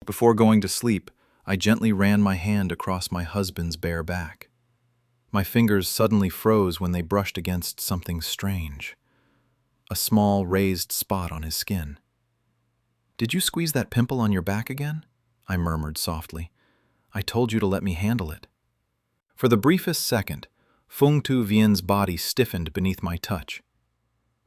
Before going to sleep, I gently ran my hand across my husband's bare back. My fingers suddenly froze when they brushed against something strange. A small, raised spot on his skin. "Did you squeeze that pimple on your back again?" I murmured softly. "I told you to let me handle it." For the briefest second, Fung Tu Vien's body stiffened beneath my touch.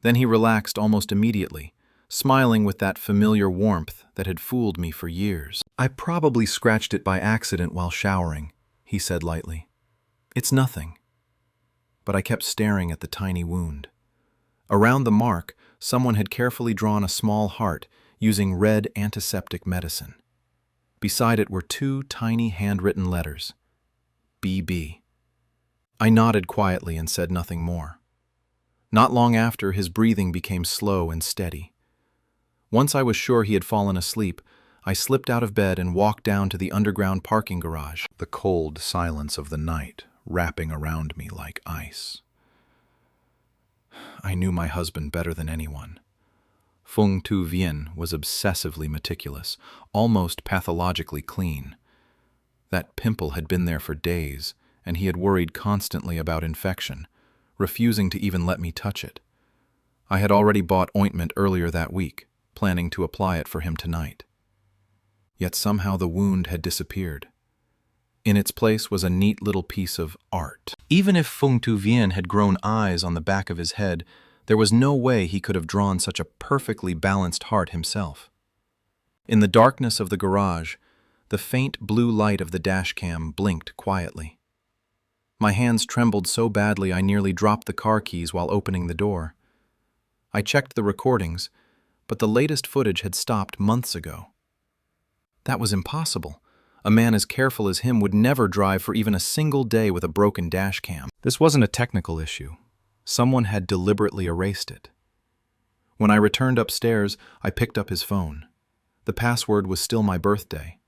Then he relaxed almost immediately, smiling with that familiar warmth that had fooled me for years. "I probably scratched it by accident while showering," he said lightly. "It's nothing." But I kept staring at the tiny wound. Around the mark, someone had carefully drawn a small heart using red antiseptic medicine. Beside it were two tiny handwritten letters, BB. I nodded quietly and said nothing more. Not long after, his breathing became slow and steady. Once I was sure he had fallen asleep, I slipped out of bed and walked down to the underground parking garage, the cold silence of the night wrapping around me like ice. I knew my husband better than anyone. Fung Tu Vien was obsessively meticulous, almost pathologically clean. That pimple had been there for days, and he had worried constantly about infection, refusing to even let me touch it. I had already bought ointment earlier that week, planning to apply it for him tonight. Yet somehow the wound had disappeared. In its place was a neat little piece of art. Even if Fung Tu Vien had grown eyes on the back of his head, there was no way he could have drawn such a perfectly balanced heart himself. In the darkness of the garage, the faint blue light of the dashcam blinked quietly. My hands trembled so badly I nearly dropped the car keys while opening the door. I checked the recordings, but the latest footage had stopped months ago. That was impossible. A man as careful as him would never drive for even a single day with a broken dashcam. This wasn't a technical issue. Someone had deliberately erased it. When I returned upstairs, I picked up his phone. The password was still my birthday.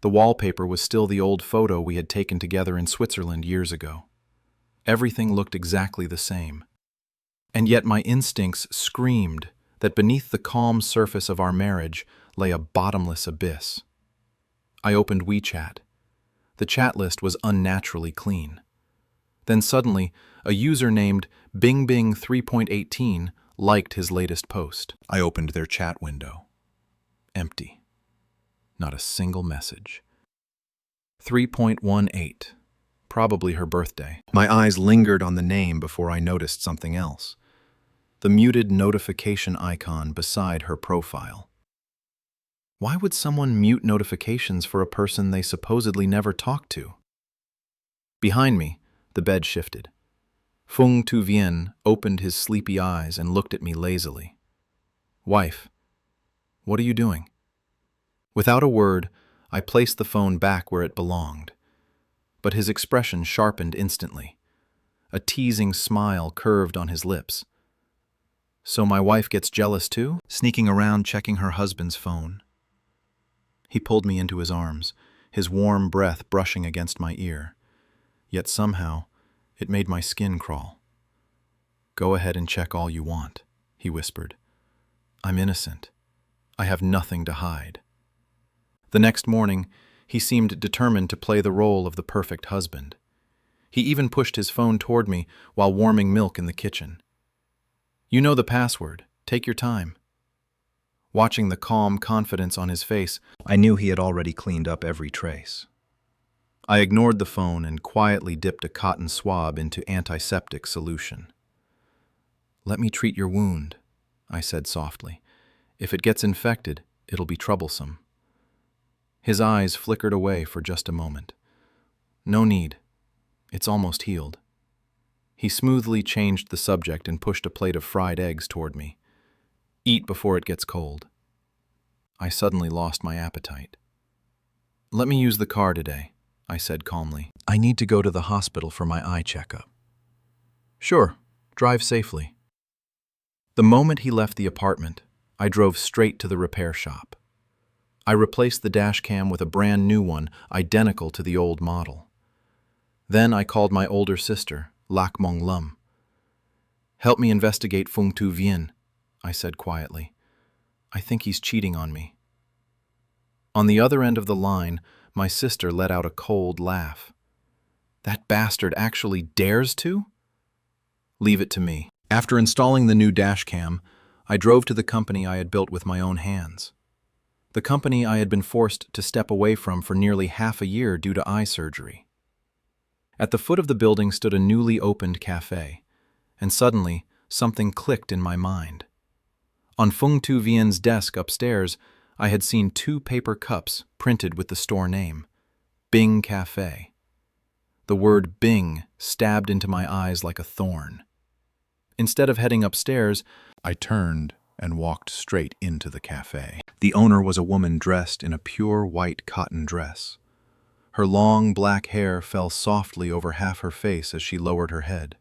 The wallpaper was still the old photo we had taken together in Switzerland years ago. Everything looked exactly the same. And yet my instincts screamed that beneath the calm surface of our marriage lay a bottomless abyss. I opened WeChat. The chat list was unnaturally clean. Then suddenly, a user named BingBing 3.18 liked his latest post. I opened their chat window. Empty. Not a single message. 3.18. Probably her birthday. My eyes lingered on the name before I noticed something else. The muted notification icon beside her profile. Why would someone mute notifications for a person they supposedly never talked to? Behind me, the bed shifted. Fung Tu Vien opened his sleepy eyes and looked at me lazily. "Wife, what are you doing?" Without a word, I placed the phone back where it belonged. But his expression sharpened instantly. A teasing smile curved on his lips. "So my wife gets jealous too?" Sneaking around checking her husband's phone. He pulled me into his arms, his warm breath brushing against my ear. Yet somehow, it made my skin crawl. "Go ahead and check all you want," he whispered. "I'm innocent. I have nothing to hide." The next morning, he seemed determined to play the role of the perfect husband. He even pushed his phone toward me while warming milk in the kitchen. "You know the password. Take your time." Watching the calm confidence on his face, I knew he had already cleaned up every trace. I ignored the phone and quietly dipped a cotton swab into antiseptic solution. "Let me treat your wound," I said softly. "If it gets infected, it'll be troublesome." His eyes flickered away for just a moment. "No need. It's almost healed." He smoothly changed the subject and pushed a plate of fried eggs toward me. "Eat before it gets cold." I suddenly lost my appetite. "Let me use the car today," I said calmly. "I need to go to the hospital for my eye checkup." "Sure, drive safely." The moment he left the apartment, I drove straight to the repair shop. I replaced the dash cam with a brand new one, identical to the old model. Then I called my older sister, Lac Mong Lum. "Help me investigate Fung Tu Vien," I said quietly. "I think he's cheating on me." On the other end of the line, my sister let out a cold laugh. That bastard actually dares to? Leave it to me. After installing the new dashcam, I drove to the company I had built with my own hands. The company I had been forced to step away from for nearly half a year due to eye surgery. At the foot of the building stood a newly opened cafe, and suddenly something clicked in my mind. On Phung Tu Vien's desk upstairs, I had seen 2 paper cups printed with the store name, Bing Cafe. The word Bing stabbed into my eyes like a thorn. Instead of heading upstairs, I turned and walked straight into the cafe. The owner was a woman dressed in a pure white cotton dress. Her long black hair fell softly over half her face as she lowered her head.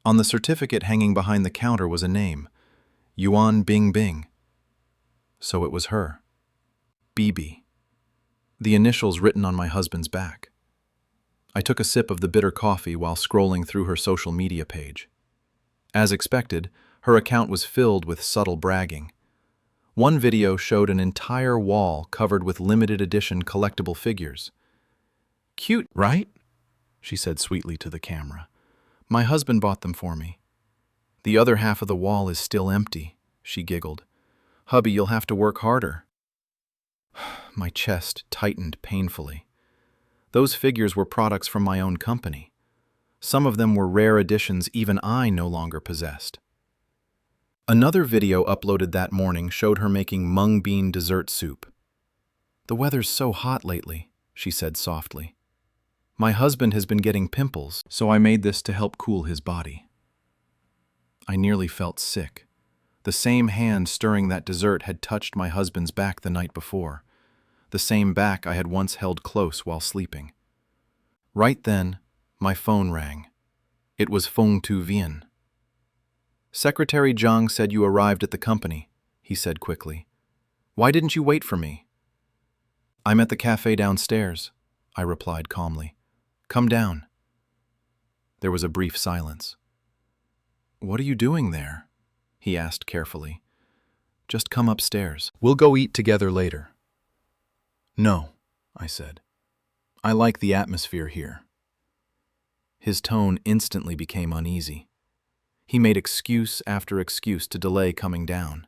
On the certificate hanging behind the counter was a name, Yuan Bing Bing. So it was her. Bibi. The initials written on my husband's back. I took a sip of the bitter coffee while scrolling through her social media page. As expected, her account was filled with subtle bragging. One video showed an entire wall covered with limited edition collectible figures. "Cute, right?" she said sweetly to the camera. "My husband bought them for me." "The other half of the wall is still empty," she giggled. "Hubby, you'll have to work harder." My chest tightened painfully. Those figures were products from my own company. Some of them were rare editions even I no longer possessed. Another video uploaded that morning showed her making mung bean dessert soup. "The weather's so hot lately," she said softly. "My husband has been getting pimples, so I made this to help cool his body." I nearly felt sick. The same hand stirring that dessert had touched my husband's back the night before, the same back I had once held close while sleeping. Right then, my phone rang. It was Phung Tu Vien. "Secretary Zhang said you arrived at the company," he said quickly. "Why didn't you wait for me?" "I'm at the cafe downstairs," I replied calmly. "Come down." There was a brief silence. "What are you doing there?" he asked carefully. "Just come upstairs. We'll go eat together later." "No," I said. "I like the atmosphere here." His tone instantly became uneasy. He made excuse after excuse to delay coming down.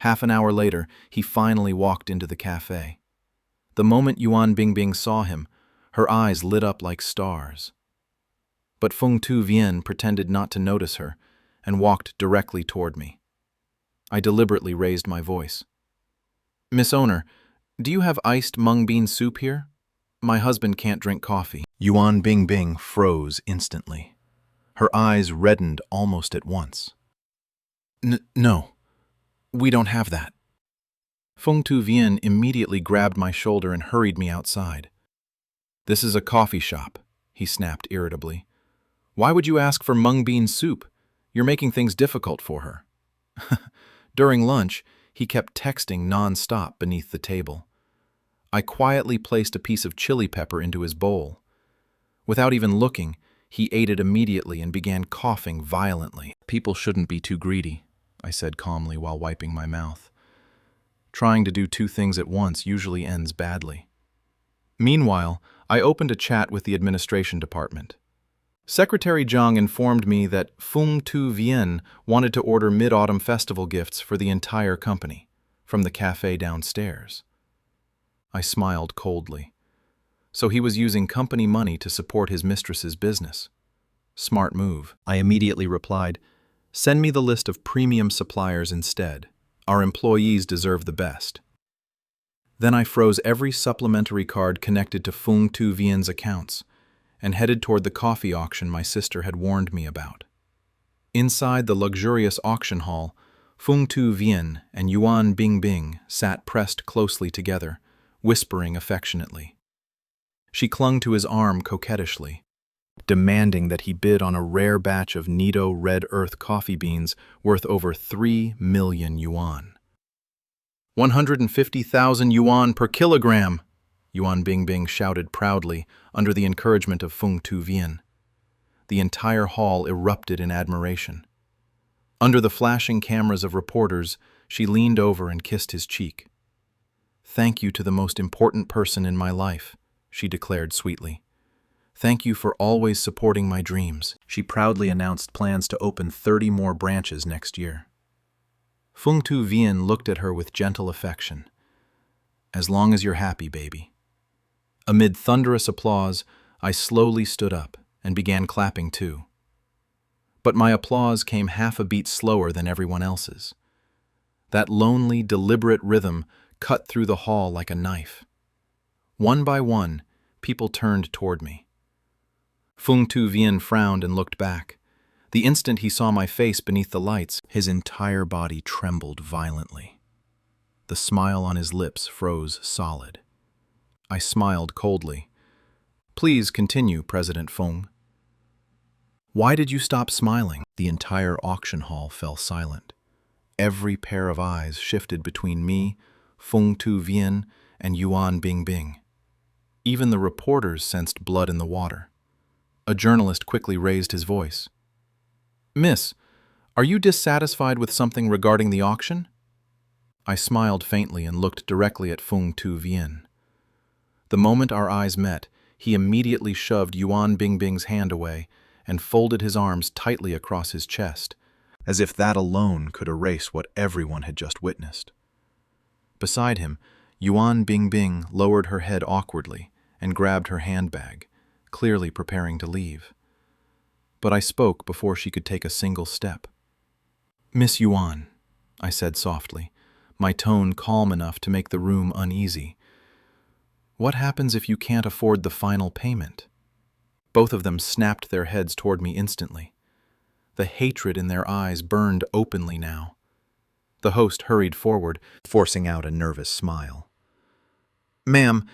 Half an hour later, he finally walked into the cafe. The moment Yuan Bingbing saw him, her eyes lit up like stars. But Phung Tu Vien pretended not to notice her and walked directly toward me. I deliberately raised my voice. "Miss Owner, do you have iced mung bean soup here? My husband can't drink coffee." Yuan Bingbing froze instantly. Her eyes reddened almost at once. No, we don't have that." Phung Tu Vien immediately grabbed my shoulder and hurried me outside. "This is a coffee shop," he snapped irritably. "Why would you ask for mung bean soup? You're making things difficult for her." During lunch, he kept texting non-stop beneath the table. I quietly placed a piece of chili pepper into his bowl. Without even looking, he ate it immediately and began coughing violently. "People shouldn't be too greedy," I said calmly while wiping my mouth. "Trying to do 2 things at once usually ends badly." Meanwhile, I opened a chat with the administration department. Secretary Zhang informed me that Phung Tu Vien wanted to order Mid-Autumn Festival gifts for the entire company, from the cafe downstairs. I smiled coldly. So he was using company money to support his mistress's business. Smart move. I immediately replied, "Send me the list of premium suppliers instead. Our employees deserve the best." Then I froze every supplementary card connected to Phung Tu Vien's accounts and headed toward the coffee auction my sister had warned me about. Inside the luxurious auction hall, Phung Tu Vien and Yuan Bingbing sat pressed closely together, whispering affectionately. She clung to his arm coquettishly, demanding that he bid on a rare batch of Nido Red Earth coffee beans worth over 3 million yuan. 150,000 yuan per kilogram, Yuan Bingbing shouted proudly under the encouragement of Phung Tu Vien. The entire hall erupted in admiration. Under the flashing cameras of reporters, she leaned over and kissed his cheek. Thank you to the most important person in my life, she declared sweetly. Thank you for always supporting my dreams. She proudly announced plans to open 30 more branches next year. Fung Tu Vien looked at her with gentle affection. As long as you're happy, baby. Amid thunderous applause, I slowly stood up and began clapping too. But my applause came half a beat slower than everyone else's. That lonely, deliberate rhythm cut through the hall like a knife. One by one, people turned toward me. Fung Tu Vien frowned and looked back. The instant he saw my face beneath the lights, his entire body trembled violently. The smile on his lips froze solid. I smiled coldly. Please continue, President Fung. Why did you stop smiling? The entire auction hall fell silent. Every pair of eyes shifted between me, Fung Tu Vien, and Yuan Bingbing. Even the reporters sensed blood in the water. A journalist quickly raised his voice. Miss, are you dissatisfied with something regarding the auction? I smiled faintly and looked directly at Fung Tu Vien. The moment our eyes met, he immediately shoved Yuan Bingbing's hand away and folded his arms tightly across his chest, as if that alone could erase what everyone had just witnessed. Beside him, Yuan Bingbing lowered her head awkwardly and grabbed her handbag, clearly preparing to leave. But I spoke before she could take a single step. Miss Yuan, I said softly, my tone calm enough to make the room uneasy. What happens if you can't afford the final payment? Both of them snapped their heads toward me instantly. The hatred in their eyes burned openly now. The host hurried forward, forcing out a nervous smile. Ma'am,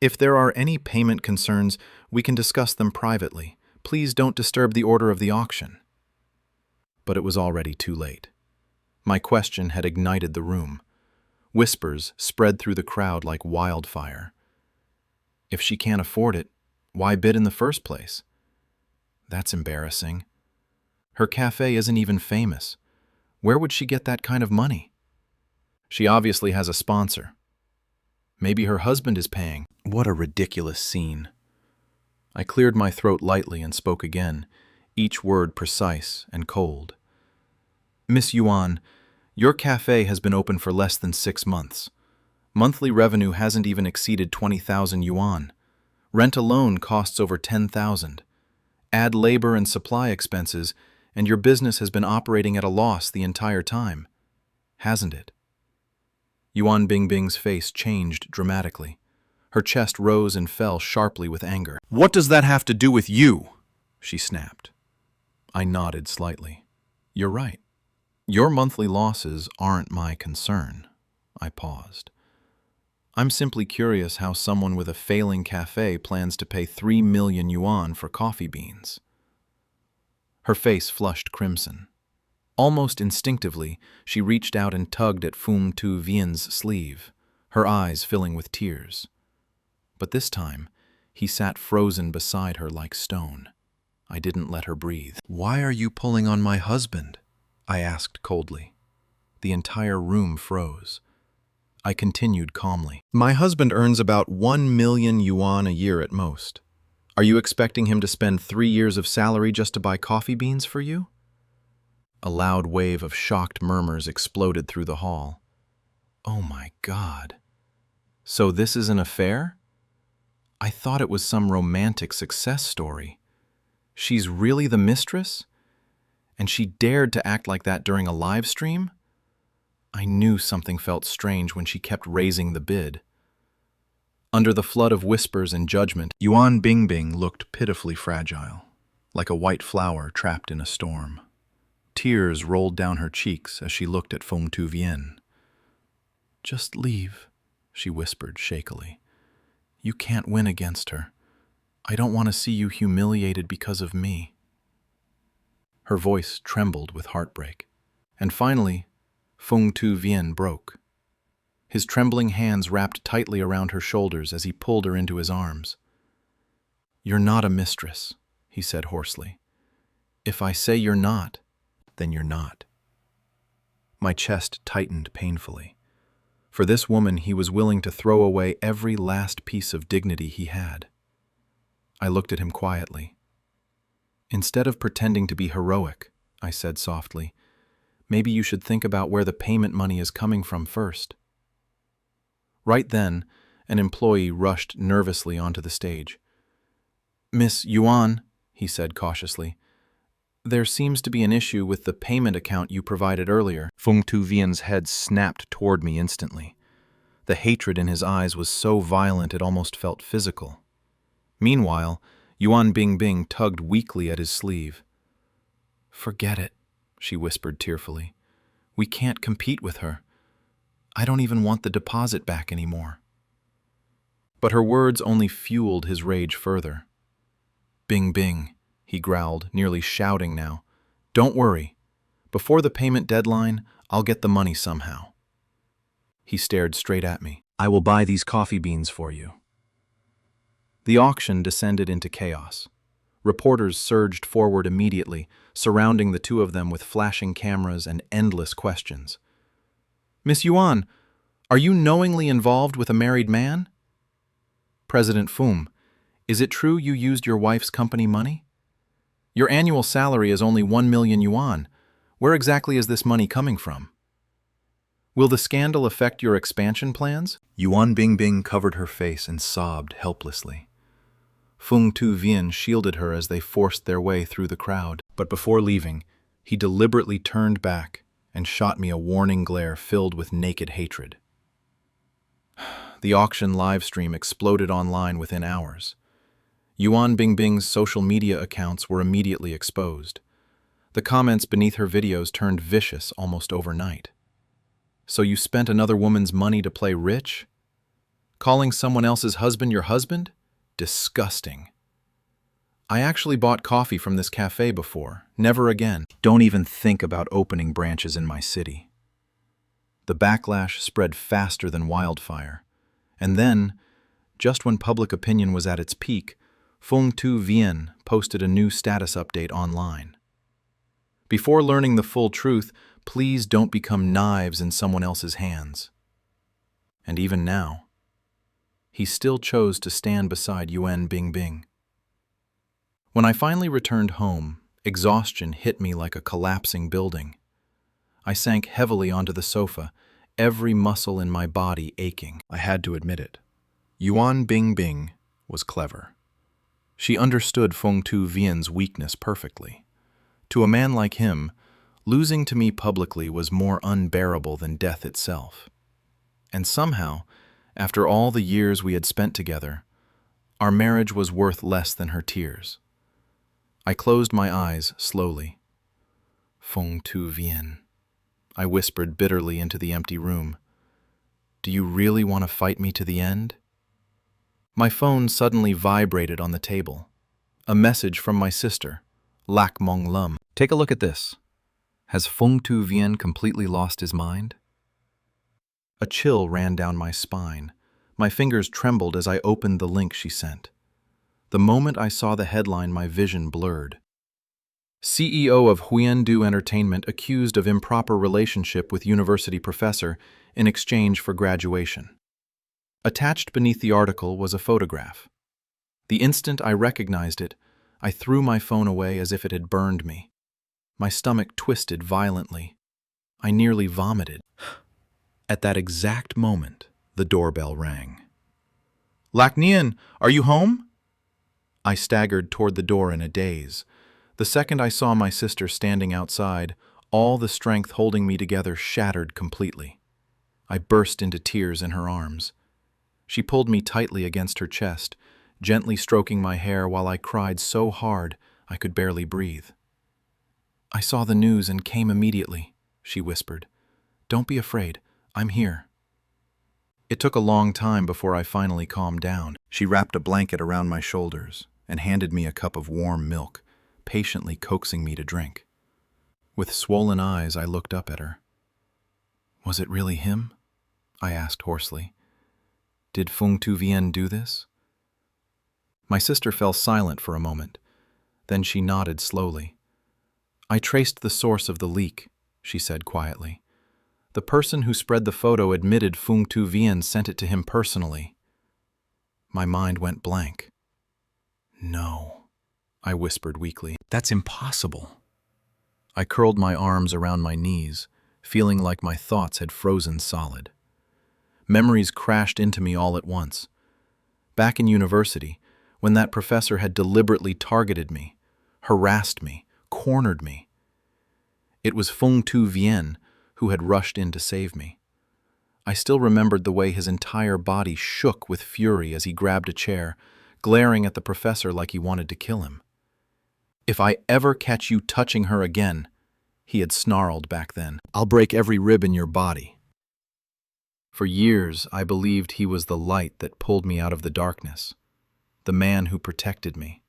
if there are any payment concerns, we can discuss them privately. Please don't disturb the order of the auction. But it was already too late. My question had ignited the room. Whispers spread through the crowd like wildfire. If she can't afford it, why bid in the first place? That's embarrassing. Her cafe isn't even famous. Where would she get that kind of money? She obviously has a sponsor. Maybe her husband is paying. What a ridiculous scene. I cleared my throat lightly and spoke again, each word precise and cold. Miss Yuan, your cafe has been open for less than 6 months. Monthly revenue hasn't even exceeded 20,000 yuan. Rent alone costs over 10,000. Add labor and supply expenses, and your business has been operating at a loss the entire time, hasn't it? Yuan Bingbing's face changed dramatically. Her chest rose and fell sharply with anger. What does that have to do with you? She snapped. I nodded slightly. You're right. Your monthly losses aren't my concern. I paused. I'm simply curious how someone with a failing cafe plans to pay 3 million yuan for coffee beans. Her face flushed crimson. Almost instinctively, she reached out and tugged at Fung Tu Vien's sleeve, her eyes filling with tears. But this time, he sat frozen beside her like stone. I didn't let her breathe. Why are you pulling on my husband? I asked coldly. The entire room froze. I continued calmly. My husband earns about 1 million yuan a year at most. Are you expecting him to spend 3 years of salary just to buy coffee beans for you? A loud wave of shocked murmurs exploded through the hall. Oh my God. So this is an affair? I thought it was some romantic success story. She's really the mistress? And she dared to act like that during a live stream? I knew something felt strange when she kept raising the bid. Under the flood of whispers and judgment, Yuan Bingbing looked pitifully fragile, like a white flower trapped in a storm. Tears rolled down her cheeks as she looked at Fung Tu Vien. Just leave, she whispered shakily. You can't win against her. I don't want to see you humiliated because of me. Her voice trembled with heartbreak. And finally, Fung Tu Vien broke. His trembling hands wrapped tightly around her shoulders as he pulled her into his arms. You're not a mistress, he said hoarsely. If I say you're not, then you're not. My chest tightened painfully. For this woman, he was willing to throw away every last piece of dignity he had. I looked at him quietly. "Instead of pretending to be heroic," I said softly, "maybe you should think about where the payment money is coming from first." Right then, an employee rushed nervously onto the stage. "Miss Yuan," he said cautiously, "there seems to be an issue with the payment account you provided earlier." Feng Tuvian's head snapped toward me instantly. The hatred in his eyes was so violent it almost felt physical. Meanwhile, Yuan Bingbing tugged weakly at his sleeve. "Forget it," she whispered tearfully. "We can't compete with her. I don't even want the deposit back anymore." But her words only fueled his rage further. "Bing Bing," he growled, nearly shouting now. "Don't worry. Before the payment deadline, I'll get the money somehow." He stared straight at me. "I will buy these coffee beans for you." The auction descended into chaos. Reporters surged forward immediately, surrounding the two of them with flashing cameras and endless questions. "Miss Yuan, are you knowingly involved with a married man?" "President Fum, is it true you used your wife's company money? Your annual salary is only 1 million yuan. Where exactly is this money coming from? Will the scandal affect your expansion plans?" Yuan Bingbing covered her face and sobbed helplessly. Feng Tuvian shielded her as they forced their way through the crowd. But before leaving, he deliberately turned back and shot me a warning glare filled with naked hatred. The auction livestream exploded online within hours. Yuan Bingbing's social media accounts were immediately exposed. The comments beneath her videos turned vicious almost overnight. "So you spent another woman's money to play rich? Calling someone else's husband your husband? Disgusting. I actually bought coffee from this cafe before. Never again. Don't even think about opening branches in my city." The backlash spread faster than wildfire. And then, just when public opinion was at its peak, Feng Tuvian posted a new status update online. "Before learning the full truth, please don't become knives in someone else's hands." And even now, he still chose to stand beside Yuan Bingbing. When I finally returned home, exhaustion hit me like a collapsing building. I sank heavily onto the sofa, every muscle in my body aching. I had to admit it. Yuan Bingbing was clever. She understood Feng Tuvian's weakness perfectly. To a man like him, losing to me publicly was more unbearable than death itself. And somehow, after all the years we had spent together, our marriage was worth less than her tears. I closed my eyes slowly. "Feng Tuvian," I whispered bitterly into the empty room. "Do you really want to fight me to the end?" My phone suddenly vibrated on the table. A message from my sister, Lak Mong Lum. "Take a look at this. Has Feng Tuvian completely lost his mind?" A chill ran down my spine. My fingers trembled as I opened the link she sent. The moment I saw the headline, my vision blurred. "CEO of Huiandu Entertainment accused of improper relationship with university professor in exchange for graduation." Attached beneath the article was a photograph. The instant I recognized it, I threw my phone away as if it had burned me. My stomach twisted violently. I nearly vomited. At that exact moment, the doorbell rang. "Laknian, are you home?" I staggered toward the door in a daze. The second I saw my sister standing outside, all the strength holding me together shattered completely. I burst into tears in her arms. She pulled me tightly against her chest, gently stroking my hair while I cried so hard I could barely breathe. "I saw the news and came immediately," she whispered. "Don't be afraid. I'm here." It took a long time before I finally calmed down. She wrapped a blanket around my shoulders and handed me a cup of warm milk, patiently coaxing me to drink. With swollen eyes, I looked up at her. "Was it really him?" I asked hoarsely. "Did Feng Tuvian do this?" My sister fell silent for a moment. Then she nodded slowly. "I traced the source of the leak," she said quietly. The person who spread the photo admitted Fung Tu Vien sent it to him personally. My mind went blank. No, I whispered weakly. That's impossible. I curled my arms around my knees, feeling like my thoughts had frozen solid. Memories crashed into me all at once. Back in university, when that professor had deliberately targeted me, harassed me, cornered me. It was Fung Tu Vien who had rushed in to save me. I still remembered the way his entire body shook with fury as he grabbed a chair, glaring at the professor like he wanted to kill him. If I ever catch you touching her again, he had snarled back then, I'll break every rib in your body. For years, I believed he was the light that pulled me out of the darkness, the man who protected me,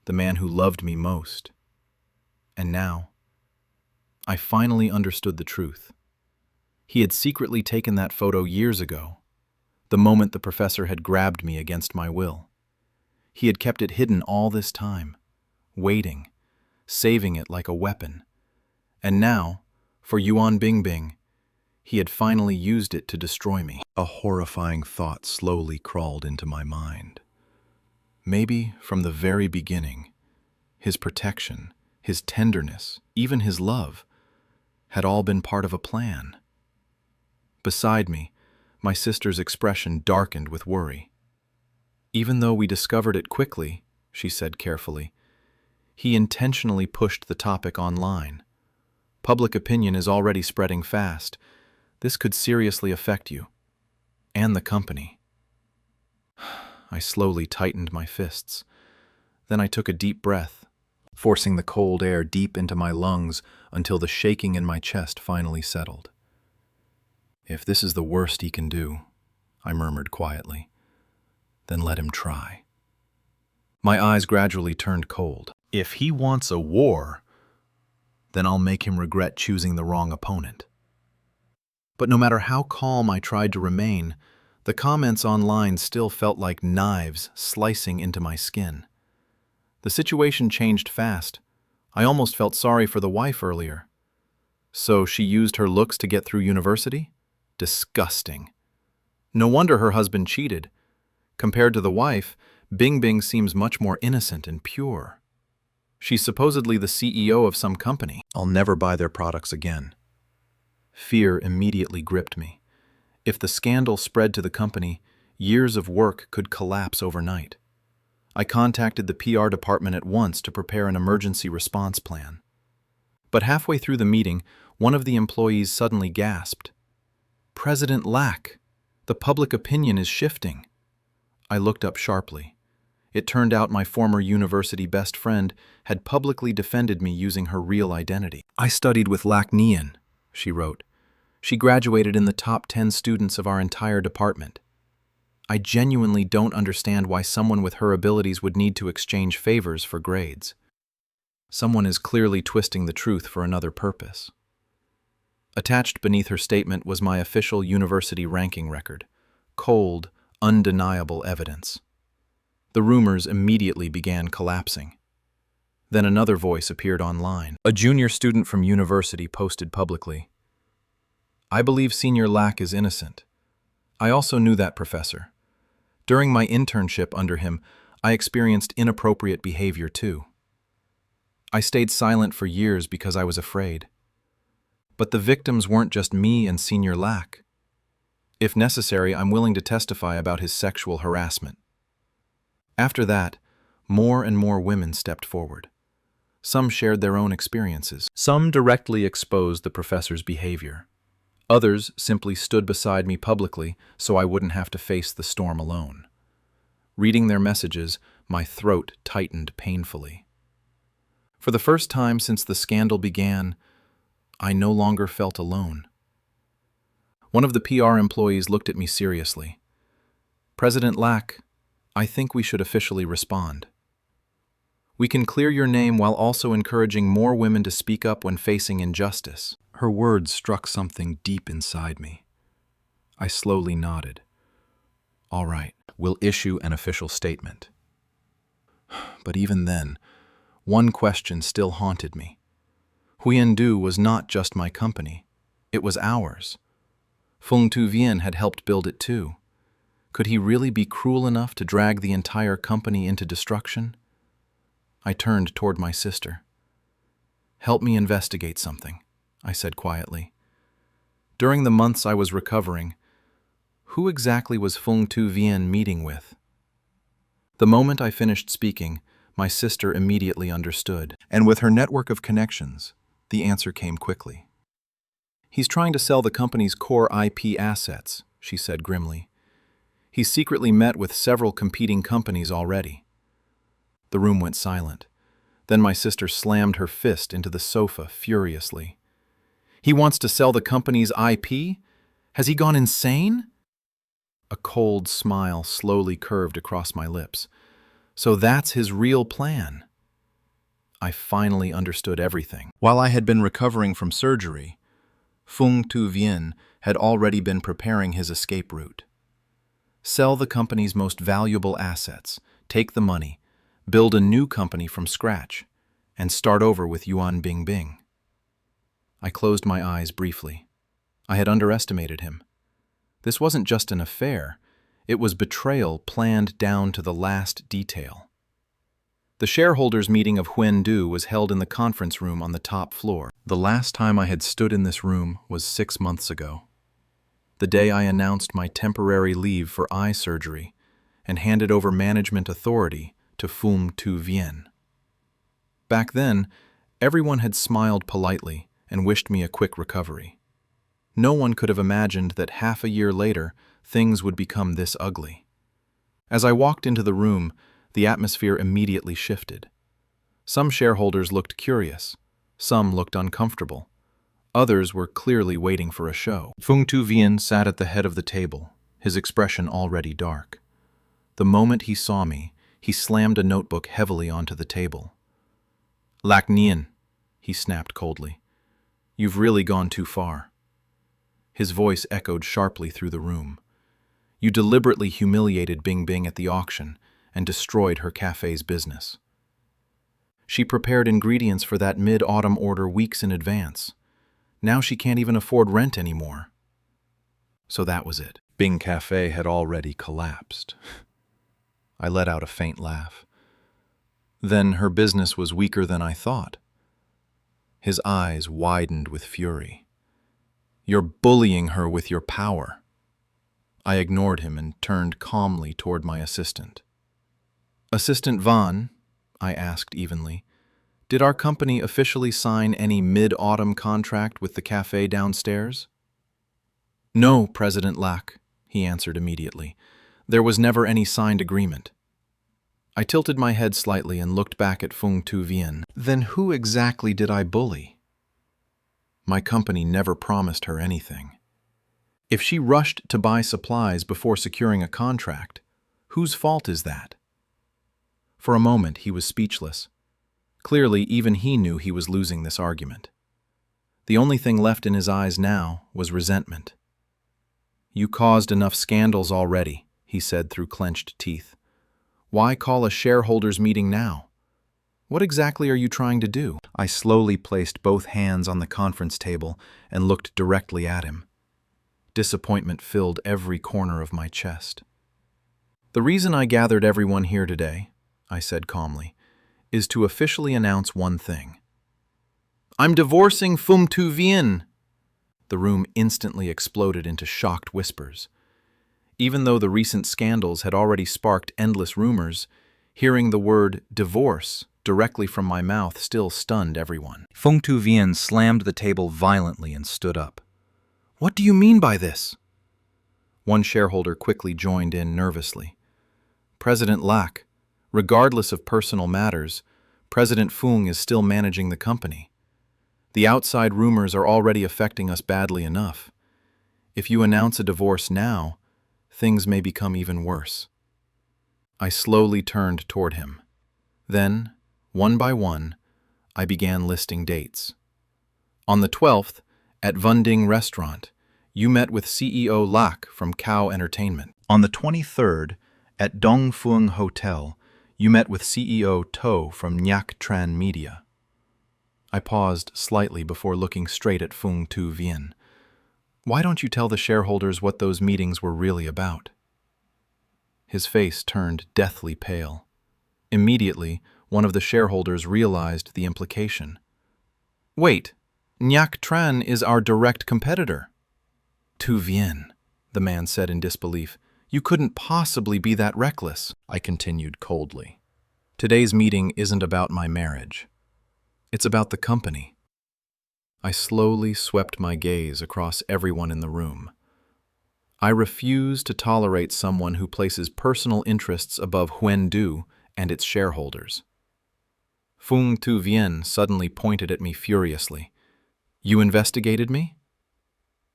the man who loved me most. And now, I finally understood the truth. He had secretly taken that photo years ago, the moment the professor had grabbed me against my will. He had kept it hidden all this time, waiting, saving it like a weapon. And now, for Yuan Bingbing, he had finally used it to destroy me. A horrifying thought slowly crawled into my mind. Maybe from the very beginning, his protection, his tenderness, even his love, had all been part of a plan. Beside me, my sister's expression darkened with worry. Even though we discovered it quickly, she said carefully, he intentionally pushed the topic online. Public opinion is already spreading fast. This could seriously affect you, and the company. I slowly tightened my fists. Then I took a deep breath, forcing the cold air deep into my lungs until the shaking in my chest finally settled. If this is the worst he can do, I murmured quietly, then let him try. My eyes gradually turned cold. If he wants a war, then I'll make him regret choosing the wrong opponent. But no matter how calm I tried to remain, the comments online still felt like knives slicing into my skin. The situation changed fast. I almost felt sorry for the wife earlier. So she used her looks to get through university? Disgusting. No wonder her husband cheated. Compared to the wife, Bingbing seems much more innocent and pure. She's supposedly the CEO of some company. I'll never buy their products again. Fear immediately gripped me. If the scandal spread to the company, years of work could collapse overnight. I contacted the PR department at once to prepare an emergency response plan. But halfway through the meeting, one of the employees suddenly gasped, "President Lack, the public opinion is shifting." I looked up sharply. It turned out my former university best friend had publicly defended me using her real identity. "I studied with Lack Nian," she wrote. "She graduated in the top 10 students of our entire department. I genuinely don't understand why someone with her abilities would need to exchange favors for grades. Someone is clearly twisting the truth for another purpose." Attached beneath her statement was my official university ranking record. Cold, undeniable evidence. The rumors immediately began collapsing. Then another voice appeared online. A junior student from university posted publicly, "I believe Senior Lack is innocent. I also knew that professor. During my internship under him, I experienced inappropriate behavior too. I stayed silent for years because I was afraid. But the victims weren't just me and Senior Lack. If necessary, I'm willing to testify about his sexual harassment." After that, more and more women stepped forward. Some shared their own experiences. Some directly exposed the professor's behavior. Others simply stood beside me publicly so I wouldn't have to face the storm alone. Reading their messages, my throat tightened painfully. For the first time since the scandal began, I no longer felt alone. One of the PR employees looked at me seriously. "President Lack, I think we should officially respond. We can clear your name while also encouraging more women to speak up when facing injustice." Her words struck something deep inside me. I slowly nodded. "All right, we'll issue an official statement." But even then, one question still haunted me. Huiandu was not just my company. It was ours. Fung Tu Vien had helped build it too. Could he really be cruel enough to drag the entire company into destruction? I turned toward my sister. "Help me investigate something," I said quietly. During the months I was recovering, who exactly was Fung Tu Vien meeting with? The moment I finished speaking, my sister immediately understood, and with her network of connections, the answer came quickly. "He's trying to sell the company's core IP assets," she said grimly. "He's secretly met with several competing companies already." The room went silent. Then my sister slammed her fist into the sofa furiously. "He wants to sell the company's IP? Has he gone insane?" A cold smile slowly curved across my lips. So that's his real plan. I finally understood everything. While I had been recovering from surgery, Fung Tu Vien had already been preparing his escape route. Sell the company's most valuable assets, take the money, build a new company from scratch, and start over with Yuan Bingbing. I closed my eyes briefly. I had underestimated him. This wasn't just an affair, it was betrayal planned down to the last detail. The shareholders' meeting of Huan Du was held in the conference room on the top floor. The last time I had stood in this room was 6 months ago. The day I announced my temporary leave for eye surgery and handed over management authority to Fung Tu Vien. Back then, everyone had smiled politely and wished me a quick recovery. No one could have imagined that half a year later, things would become this ugly. As I walked into the room, the atmosphere immediately shifted. Some shareholders looked curious, some looked uncomfortable. Others were clearly waiting for a show. Fung Tu Vien sat at the head of the table, his expression already dark. The moment he saw me, he slammed a notebook heavily onto the table. "Lac Nien," he snapped coldly. "You've really gone too far." His voice echoed sharply through the room. "You deliberately humiliated Bingbing at the auction and destroyed her cafe's business. She prepared ingredients for that mid-autumn order weeks in advance. Now she can't even afford rent anymore." So that was it. Bing Cafe had already collapsed. I let out a faint laugh. Then her business was weaker than I thought. His eyes widened with fury. "You're bullying her with your power." I ignored him and turned calmly toward my assistant. "Assistant Vaughn," I asked evenly, "did our company officially sign any mid-autumn contract with the cafe downstairs?" "No, President Lack," he answered immediately. "There was never any signed agreement." I tilted my head slightly and looked back at Fung Tu Vien. Then who exactly did I bully? My company never promised her anything. If she rushed to buy supplies before securing a contract, whose fault is that? For a moment, he was speechless. Clearly, even he knew he was losing this argument. The only thing left in his eyes now was resentment. "You caused enough scandals already," he said through clenched teeth. "Why call a shareholders' meeting now? What exactly are you trying to do?" I slowly placed both hands on the conference table and looked directly at him. Disappointment filled every corner of my chest. "The reason I gathered everyone here today," I said calmly, "is to officially announce one thing. I'm divorcing Fung Tu Vien!" The room instantly exploded into shocked whispers. Even though the recent scandals had already sparked endless rumors, hearing the word divorce directly from my mouth still stunned everyone. Fung Tu Vien slammed the table violently and stood up. "What do you mean by this?" One shareholder quickly joined in nervously. "President Lack, regardless of personal matters, President Fung is still managing the company. The outside rumors are already affecting us badly enough. If you announce a divorce now, things may become even worse." I slowly turned toward him. Then, one by one, I began listing dates. On the 12th, at Vunding Restaurant, you met with CEO Lack from Cow Entertainment. On the 23rd, at Dongfeng Hotel, you met with CEO To from Nyak Tran Media. I paused slightly before looking straight at Fung Tu Vien. Why don't you tell the shareholders what those meetings were really about? His face turned deathly pale. Immediately, one of the shareholders realized the implication. Wait, Nyak Tran is our direct competitor. Tu Vien, the man said in disbelief. You couldn't possibly be that reckless, I continued coldly. Today's meeting isn't about my marriage. It's about the company. I slowly swept my gaze across everyone in the room. I refuse to tolerate someone who places personal interests above Huan Du and its shareholders. Fung Tu Vien suddenly pointed at me furiously. You investigated me?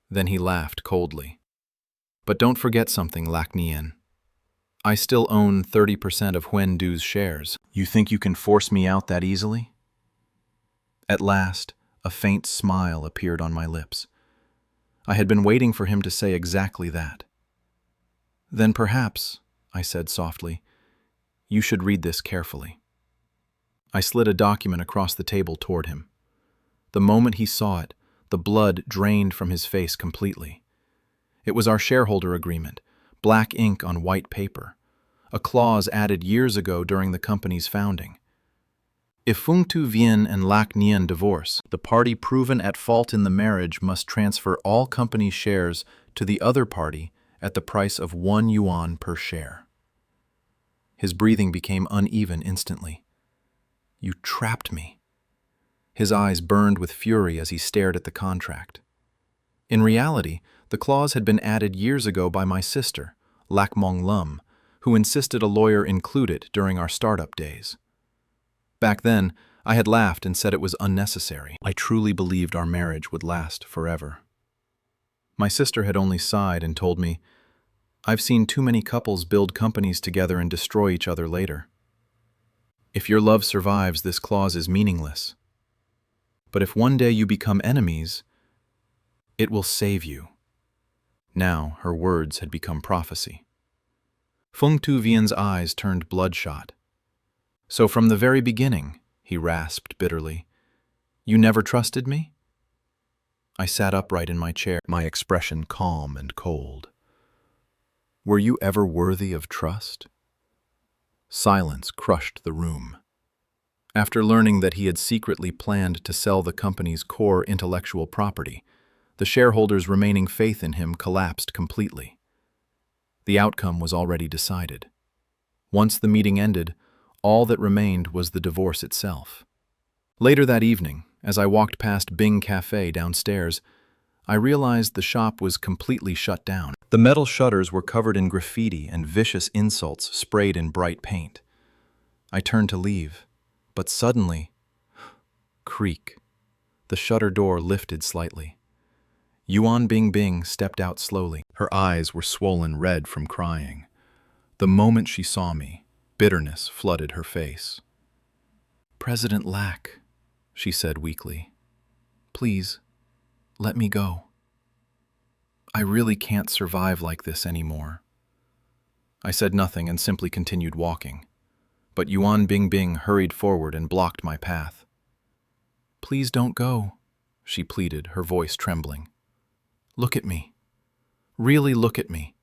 Then he laughed coldly. But don't forget something, Lac Nien. I still own 30% of Huan Du's shares. You think you can force me out that easily? At last, a faint smile appeared on my lips. I had been waiting for him to say exactly that. Then perhaps, I said softly, you should read this carefully. I slid a document across the table toward him. The moment he saw it, the blood drained from his face completely. It was our shareholder agreement, black ink on white paper, a clause added years ago during the company's founding. If Fung Tu Vien and Lac Nien divorce, the party proven at fault in the marriage must transfer all company shares to the other party at the price of 1 yuan per share. His breathing became uneven instantly. You trapped me. His eyes burned with fury as he stared at the contract. In reality, the clause had been added years ago by my sister, Lac Mong Lum, who insisted a lawyer include it during our startup days. Back then, I had laughed and said it was unnecessary. I truly believed our marriage would last forever. My sister had only sighed and told me, I've seen too many couples build companies together and destroy each other later. If your love survives, this clause is meaningless. But if one day you become enemies, it will save you. Now her words had become prophecy. Fung Tu Vien's eyes turned bloodshot. So from the very beginning, he rasped bitterly, you never trusted me? I sat upright in my chair, my expression calm and cold. Were you ever worthy of trust? Silence crushed the room. After learning that he had secretly planned to sell the company's core intellectual property, the shareholders' remaining faith in him collapsed completely. The outcome was already decided. Once the meeting ended, all that remained was the divorce itself. Later that evening, as I walked past Bing Cafe downstairs, I realized the shop was completely shut down. The metal shutters were covered in graffiti and vicious insults sprayed in bright paint. I turned to leave, but suddenly, creak, the shutter door lifted slightly. Yuan Bingbing stepped out slowly. Her eyes were swollen red from crying. The moment she saw me, bitterness flooded her face. President Lac, she said weakly, please, let me go. I really can't survive like this anymore. I said nothing and simply continued walking, but Yuan Bingbing hurried forward and blocked my path. Please don't go, she pleaded, her voice trembling. Look at me. Really look at me.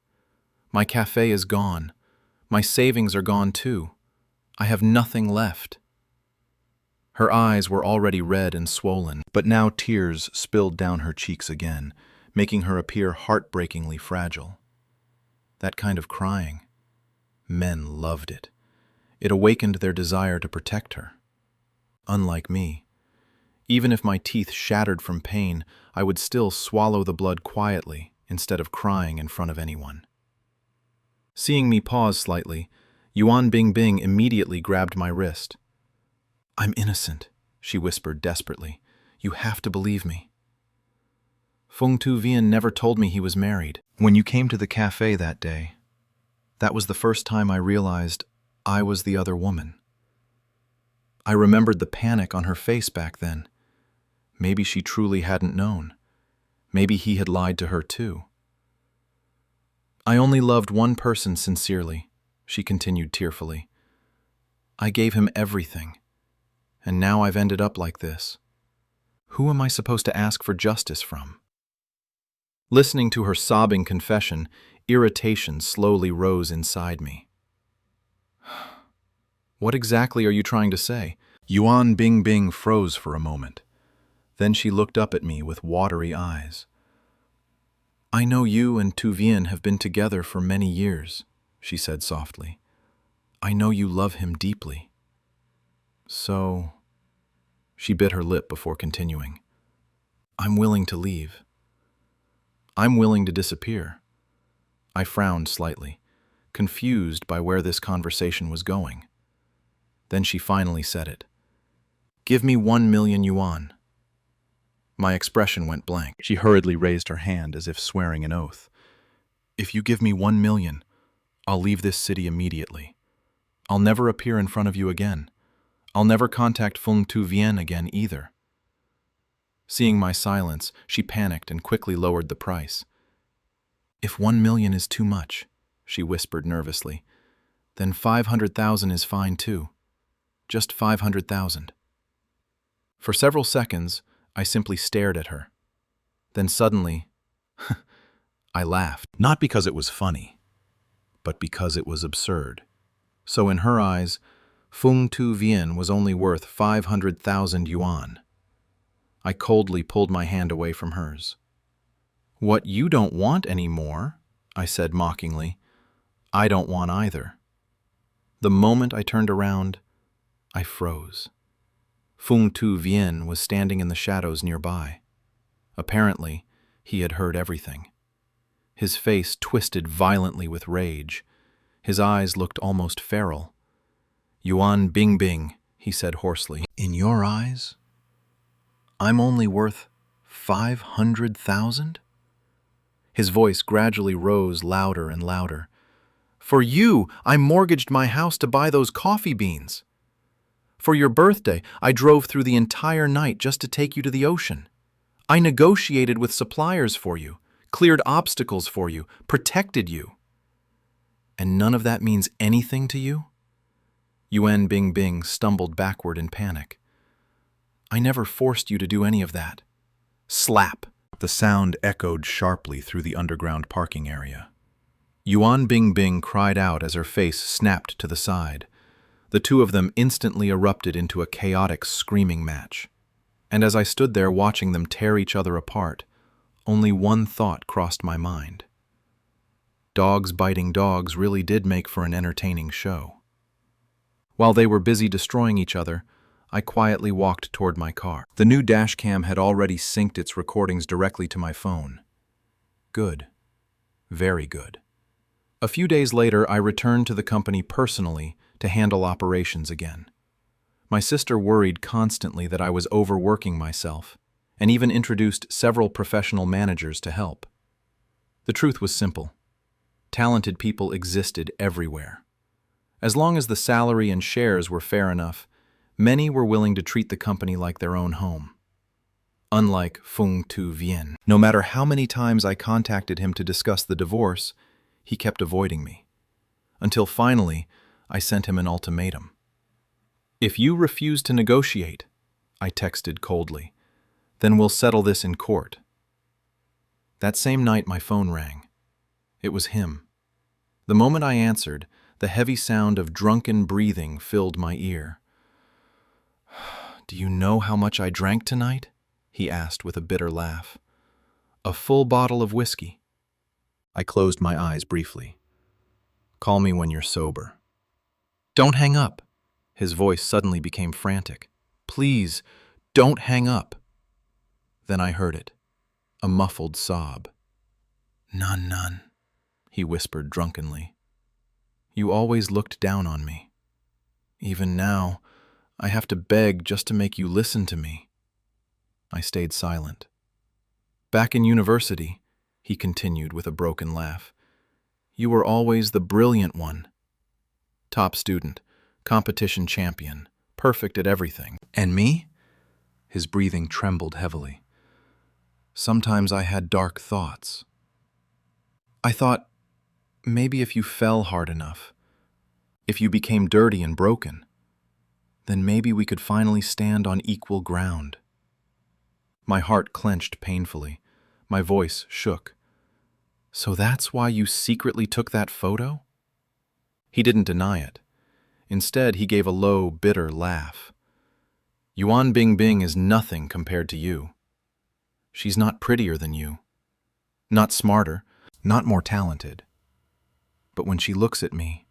My cafe is gone. My savings are gone too. I have nothing left. Her eyes were already red and swollen, but now tears spilled down her cheeks again, making her appear heartbreakingly fragile. That kind of crying, men loved it. It awakened their desire to protect her. Unlike me, even if my teeth shattered from pain, I would still swallow the blood quietly instead of crying in front of anyone. Seeing me pause slightly, Yuan Bingbing immediately grabbed my wrist. I'm innocent, she whispered desperately. You have to believe me. Fung Tu Vien never told me he was married. When you came to the cafe that day, that was the first time I realized I was the other woman. I remembered the panic on her face back then. Maybe she truly hadn't known. Maybe he had lied to her too. I only loved one person sincerely, she continued tearfully. I gave him everything, and now I've ended up like this. Who am I supposed to ask for justice from? Listening to her sobbing confession, irritation slowly rose inside me. What exactly are you trying to say? Yuan Bingbing froze for a moment. Then she looked up at me with watery eyes. I know you and Tu Vian have been together for many years, she said softly. I know you love him deeply. So, she bit her lip before continuing. I'm willing to leave. I'm willing to disappear. I frowned slightly, confused by where this conversation was going. Then she finally said it. Give me 1,000,000 yuan. My expression went blank. She hurriedly raised her hand as if swearing an oath. If you give me 1,000,000, I'll leave this city immediately. I'll never appear in front of you again. I'll never contact Feng Tu Vian again either. Seeing my silence, she panicked and quickly lowered the price. If 1,000,000 is too much, she whispered nervously, then 500,000 is fine too. Just 500,000. For several seconds, I simply stared at her. Then suddenly, I laughed. Not because it was funny, but because it was absurd. So in her eyes, Feng Tu Vian was only worth 500,000 yuan. I coldly pulled my hand away from hers. What you don't want anymore, I said mockingly, I don't want either. The moment I turned around, I froze. Feng Tu Vian was standing in the shadows nearby. Apparently, he had heard everything. His face twisted violently with rage. His eyes looked almost feral. Yuan Bingbing, he said hoarsely. In your eyes, I'm only worth 500,000? His voice gradually rose louder and louder. For you, I mortgaged my house to buy those coffee beans. For your birthday, I drove through the entire night just to take you to the ocean. I negotiated with suppliers for you, cleared obstacles for you, protected you. And none of that means anything to you? Yuan Bingbing stumbled backward in panic. I never forced you to do any of that. Slap! The sound echoed sharply through the underground parking area. Yuan Bingbing cried out as her face snapped to the side. The two of them instantly erupted into a chaotic screaming match. And as I stood there watching them tear each other apart, only one thought crossed my mind. Dogs biting dogs really did make for an entertaining show. While they were busy destroying each other, I quietly walked toward my car. The new dashcam had already synced its recordings directly to my phone. Good. Very good. A few days later, I returned to the company personally to handle operations again. My sister worried constantly that I was overworking myself, and even introduced several professional managers to help. The truth was simple. Talented people existed everywhere. As long as the salary and shares were fair enough, many were willing to treat the company like their own home. Unlike Feng Tu Vian. No matter how many times I contacted him to discuss the divorce, he kept avoiding me. Until finally, I sent him an ultimatum. If you refuse to negotiate, I texted coldly, then we'll settle this in court. That same night my phone rang. It was him. The moment I answered, the heavy sound of drunken breathing filled my ear. Do you know how much I drank tonight? He asked with a bitter laugh. A full bottle of whiskey. I closed my eyes briefly. Call me when you're sober. Don't hang up. His voice suddenly became frantic. Please, don't hang up. Then I heard it, a muffled sob. None, he whispered drunkenly. You always looked down on me. Even now, I have to beg just to make you listen to me. I stayed silent. Back in university, he continued with a broken laugh, you were always the brilliant one. Top student, competition champion, perfect at everything. And me? His breathing trembled heavily. Sometimes I had dark thoughts. I thought, maybe if you fell hard enough, if you became dirty and broken, then maybe we could finally stand on equal ground. My heart clenched painfully. My voice shook. So that's why you secretly took that photo? He didn't deny it. Instead, he gave a low, bitter laugh. Yuan Bingbing is nothing compared to you. She's not prettier than you, not smarter, not more talented. But when she looks at me,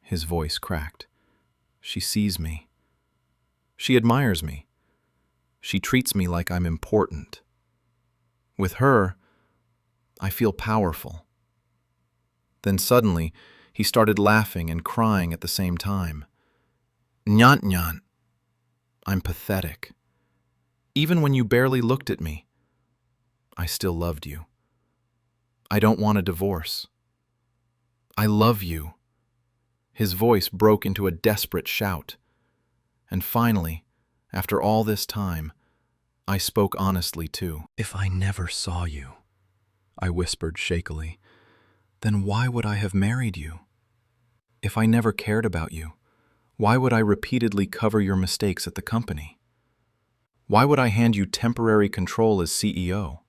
his voice cracked, she sees me. She admires me. She treats me like I'm important. With her, I feel powerful. Then suddenly, he started laughing and crying at the same time. Nyant nyant. I'm pathetic. Even when you barely looked at me, I still loved you. I don't want a divorce. I love you. His voice broke into a desperate shout. And finally, after all this time, I spoke honestly too. If I never saw you, I whispered shakily, then why would I have married you? If I never cared about you, why would I repeatedly cover your mistakes at the company? Why would I hand you temporary control as CEO?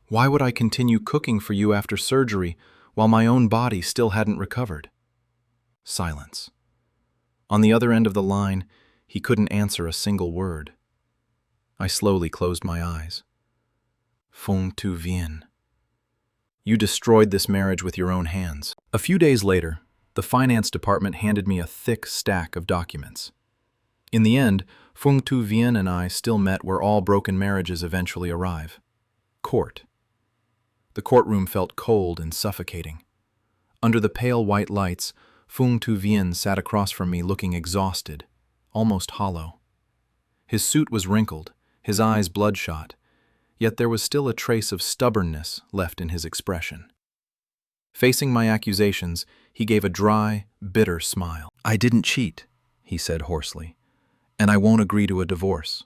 Why would I continue cooking for you after surgery while my own body still hadn't recovered? Silence. On the other end of the line, he couldn't answer a single word. I slowly closed my eyes. Feng Tu Vien. You destroyed this marriage with your own hands. A few days later, the finance department handed me a thick stack of documents. In the end, Feng Tu Vien and I still met where all broken marriages eventually arrive. Court. The courtroom felt cold and suffocating. Under the pale white lights, Feng Tu Vien sat across from me looking exhausted, almost hollow. His suit was wrinkled, his eyes bloodshot, yet there was still a trace of stubbornness left in his expression. Facing my accusations, he gave a dry, bitter smile. I didn't cheat, he said hoarsely, and I won't agree to a divorce.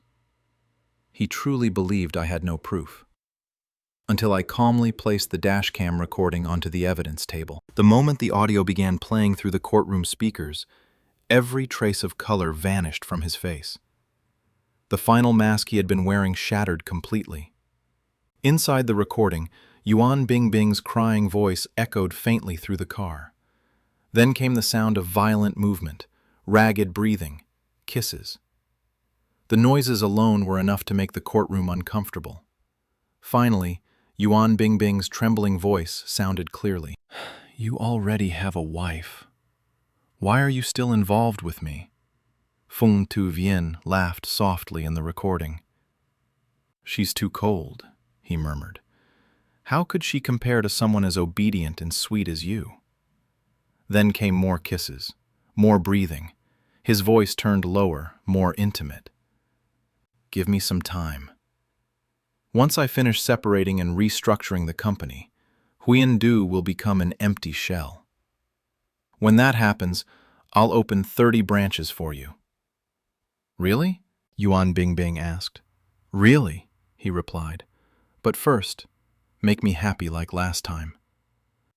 He truly believed I had no proof. Until I calmly placed the dashcam recording onto the evidence table. The moment the audio began playing through the courtroom speakers, every trace of color vanished from his face. The final mask he had been wearing shattered completely. Inside the recording, Yuan Bingbing's crying voice echoed faintly through the car. Then came the sound of violent movement, ragged breathing, kisses. The noises alone were enough to make the courtroom uncomfortable. Finally, Yuan Bingbing's trembling voice sounded clearly. You already have a wife. Why are you still involved with me? Feng Tu Vien laughed softly in the recording. She's too cold, he murmured. How could she compare to someone as obedient and sweet as you? Then came more kisses, more breathing. His voice turned lower, more intimate. Give me some time. Once I finish separating and restructuring the company, Huyen Du will become an empty shell. When that happens, I'll open 30 branches for you. Really? Yuan Bingbing asked. Really, he replied. But first, make me happy like last time.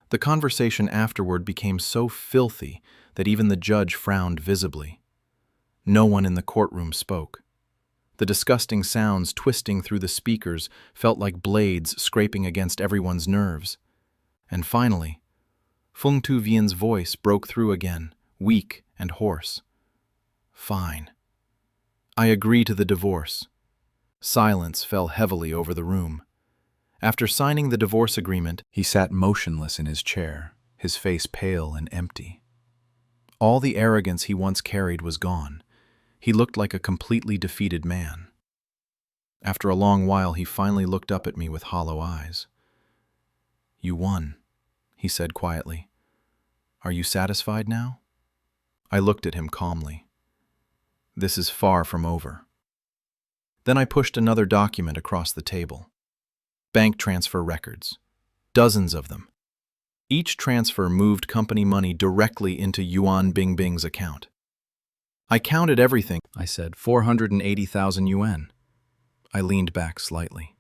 The conversation afterward became so filthy that even the judge frowned visibly. No one in the courtroom spoke. The disgusting sounds twisting through the speakers felt like blades scraping against everyone's nerves. And finally, Feng Tu Vien's voice broke through again, weak and hoarse. Fine. I agree to the divorce. Silence fell heavily over the room. After signing the divorce agreement, he sat motionless in his chair, his face pale and empty. All the arrogance he once carried was gone. He looked like a completely defeated man. After a long while, he finally looked up at me with hollow eyes. You won, he said quietly. Are you satisfied now? I looked at him calmly. This is far from over. Then I pushed another document across the table. Bank transfer records. Dozens of them. Each transfer moved company money directly into Yuan Bingbing's account. I counted everything, I said, 480,000 yuan. I leaned back slightly.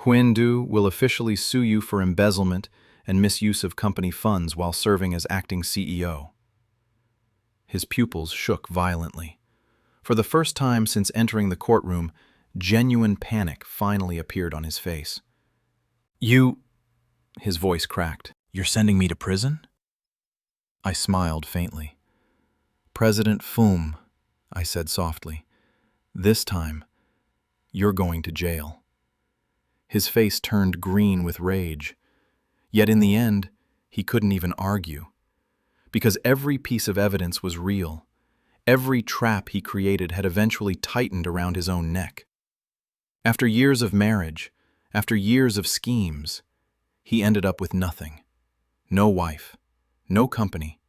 Huyen Du will officially sue you for embezzlement and misuse of company funds while serving as acting CEO. His pupils shook violently. For the first time since entering the courtroom, genuine panic finally appeared on his face. You His voice cracked. "You're sending me to prison?" I smiled faintly. "President Foom," I said softly. "This time, you're going to jail." His face turned green with rage. Yet in the end, he couldn't even argue. Because every piece of evidence was real. Every trap he created had eventually tightened around his own neck. After years of marriage, after years of schemes, he ended up with nothing. No wife, no company,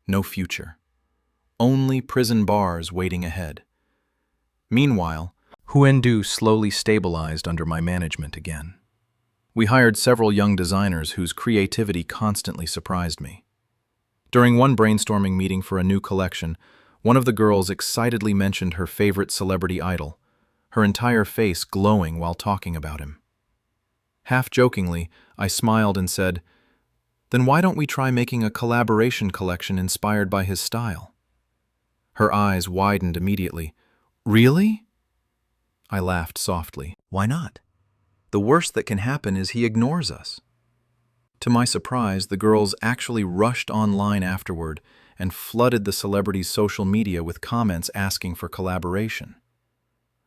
no future. Only prison bars waiting ahead. Meanwhile, Huendu slowly stabilized under my management again. We hired several young designers whose creativity constantly surprised me. During one brainstorming meeting for a new collection, one of the girls excitedly mentioned her favorite celebrity idol, her entire face glowing while talking about him. Half-jokingly, I smiled and said, "Then why don't we try making a collaboration collection inspired by his style?" Her eyes widened immediately. "Really?" I laughed softly. "Why not? The worst that can happen is he ignores us." To my surprise, the girls actually rushed online afterward and flooded the celebrity's social media with comments asking for collaboration.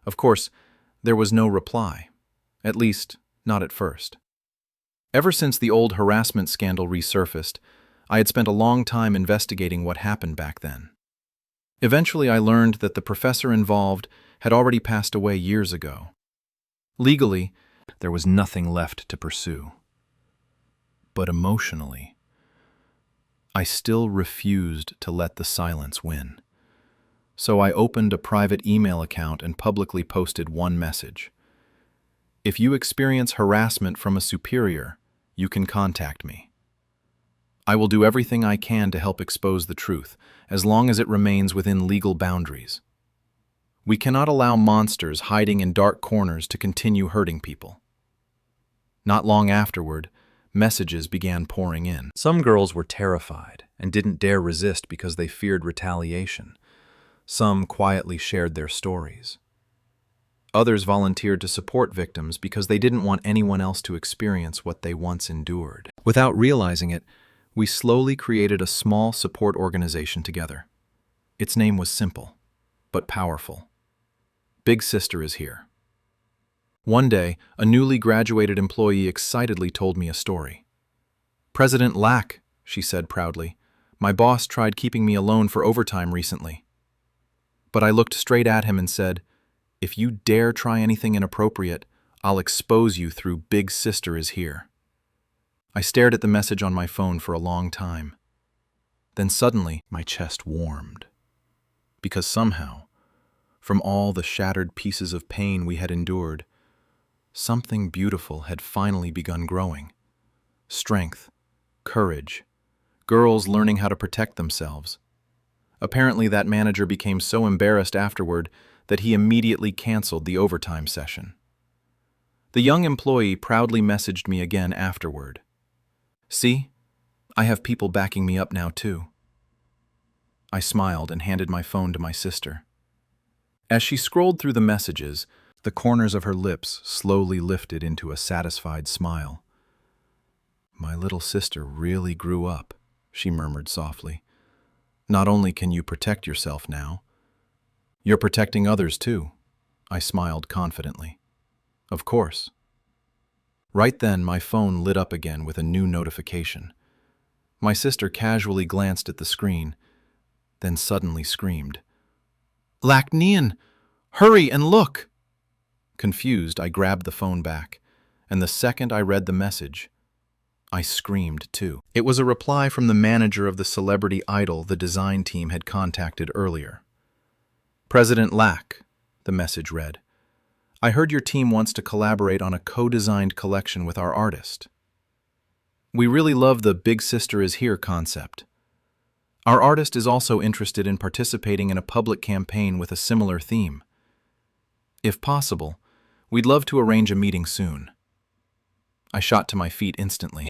Of course, there was no reply, at least not at first. Ever since the old harassment scandal resurfaced, I had spent a long time investigating what happened back then. Eventually, I learned that the professor involved had already passed away years ago. Legally, there was nothing left to pursue. But emotionally, I still refused to let the silence win. So I opened a private email account and publicly posted one message. "If you experience harassment from a superior, you can contact me. I will do everything I can to help expose the truth, as long as it remains within legal boundaries. We cannot allow monsters hiding in dark corners to continue hurting people." Not long afterward, messages began pouring in. Some girls were terrified and didn't dare resist because they feared retaliation. Some quietly shared their stories. Others volunteered to support victims because they didn't want anyone else to experience what they once endured. Without realizing it, we slowly created a small support organization together. Its name was simple, but powerful. Big Sister is Here. One day, a newly graduated employee excitedly told me a story. "President Lack," she said proudly, "my boss tried keeping me alone for overtime recently." But I looked straight at him and said, "If you dare try anything inappropriate, I'll expose you through Big Sister is Here." I stared at the message on my phone for a long time. Then suddenly, my chest warmed. Because somehow, from all the shattered pieces of pain we had endured, something beautiful had finally begun growing. Strength, courage, girls learning how to protect themselves. Apparently that manager became so embarrassed afterward that he immediately canceled the overtime session. The young employee proudly messaged me again afterward. "See, I have people backing me up now too." I smiled and handed my phone to my sister. As she scrolled through the messages, the corners of her lips slowly lifted into a satisfied smile. "My little sister really grew up," she murmured softly. "Not only can you protect yourself now, you're protecting others too." I smiled confidently. "Of course." Right then, my phone lit up again with a new notification. My sister casually glanced at the screen, then suddenly screamed, "Lacnian, hurry and look!" Confused, I grabbed the phone back, and the second I read the message, I screamed too. It was a reply from the manager of the celebrity idol the design team had contacted earlier. "President Lack," the message read, "I heard your team wants to collaborate on a co-designed collection with our artist. We really love the Big Sister is Here concept. Our artist is also interested in participating in a public campaign with a similar theme. If possible, we'd love to arrange a meeting soon." I shot to my feet instantly.